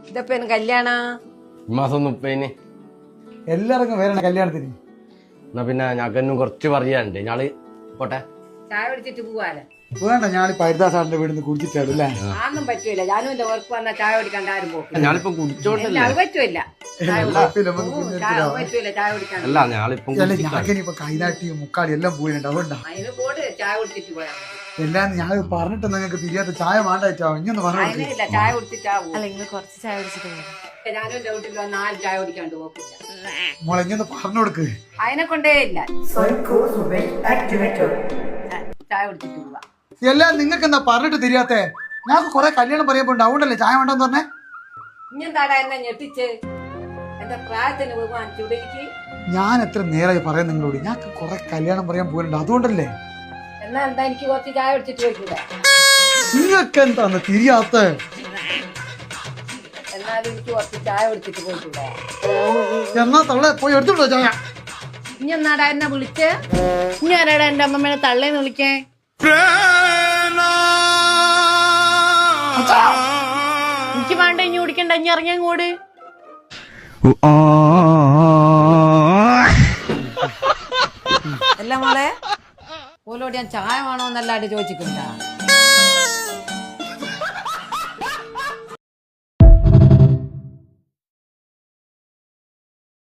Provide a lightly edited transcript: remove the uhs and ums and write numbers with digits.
ഇതപ്പോ കല്യാണ ഈ മാസം 30 എല്ലാവർക്കും വരണം കല്യാണത്തിന്. എന്നാ പിന്നെ ഞങ്ങൾക്കെന്നും കുറച്ച് പറയാനുണ്ട്. ഞാള് പോട്ടെ. ചായ കുടിച്ചിട്ട് പോവാലോ. വേണ്ട, ഞാൻ ഹരിദാസാറിന്റെ വീട്ടിൽ നിന്ന് കുടിച്ചിട്ടാണ് അല്ലേ? ആന്നും പറ്റൂല. ഞാനും എന്റെ ഉറപ്പ് വന്നാ ചായ കുടിക്കാണ്ട് ആരും പോക്കില്ല. ഞാളിപ്പോ കുടിച്ചോണ്ടല്ലേ. അത് പറ്റൂല. ചായ പറ്റൂല. ചായ കുടിക്കാൻ അല്ല ഞാളിപ്പം ഞാനിപ്പോ കൈനാട്ടിയും മുക്കാടി എല്ലാം പോയിട്ടുണ്ട്. അതുകൊണ്ടാ അതിന് പോട് ചായ കുടിച്ചിട്ട് പോയാ എല്ലാം ഞാൻ പറഞ്ഞിട്ട് നിങ്ങൾക്ക് തിരിയാത്ത ചായ വേണ്ടായിട്ടോ. ഇങ്ങൊന്ന് പറഞ്ഞു അതിനില്ല. ചായ കുടിച്ചിട്ടാവും. അല്ല നിങ്ങൾ കുറച്ച് ചായ കുടിച്ചിട്ട് പോകും. ഞാനും എന്റെ വീട്ടിൽ വന്ന ആരും ചായ കുടിക്കാണ്ട് പോക്കില്ല. മോളെ ഇങ്ങൊന്ന് പറഞ്ഞു കൊടുക്ക്. അതിനെ കൊണ്ടേ ഇല്ല. ചായ കുടിച്ചിട്ട് പോവാ. എല്ലാം നിങ്ങൾക്ക് എന്താ പറഞ്ഞിട്ട് തിരിയാത്തെ? ഞങ്ങൾക്ക് കുറെ കല്യാണം പറയുമ്പോ അതുകൊണ്ടല്ലേ ചായ വേണ്ടെന്ന് പറഞ്ഞേ. ഇഞ്ഞെന്താടാ എന്നെ ഞെട്ടിച്ച്? എന്റെ പ്രായത്തിന് പോകാൻ ചുടലിക്ക്. ഞാൻ എത്ര നേരമായി പറയാൻ നിങ്ങളോട്, ഞങ്ങൾക്ക് കുറെ കല്യാണം പറയാൻ പോലുണ്ട്. അതുകൊണ്ടല്ലേ. എന്നാ എന്താ എനിക്ക് കുറച്ച് ചായ കുടിച്ചിട്ട് പോയിക്കൂടെ? നിങ്ങൾക്ക് എന്താന്ന് തിരിയാത്ത? എന്നാലും എനിക്ക് കുറച്ച് ചായ കുടിച്ചിട്ട് പോയിക്കൂടെ? എന്നാ തള്ളെ പോയി എടുത്തുണ്ടോ ചായ? ഇഞ്ഞെന്നാടാ എന്നെ വിളിച്ച്? ഞാനാടാ എന്റെ അമ്മമ്മേനെ തള്ളേന്ന് വിളിക്കേ. എനിക്ക് വേണ്ട, ഇനി കുടിക്കണ്ട, ഇനി ഇറങ്ങിയാ കൂട്. അല്ല മോളെ, ഓലോട് ഞാൻ ചായ വേണോന്നല്ലാണ്ട് ചോദിച്ചിട്ടുണ്ടാ?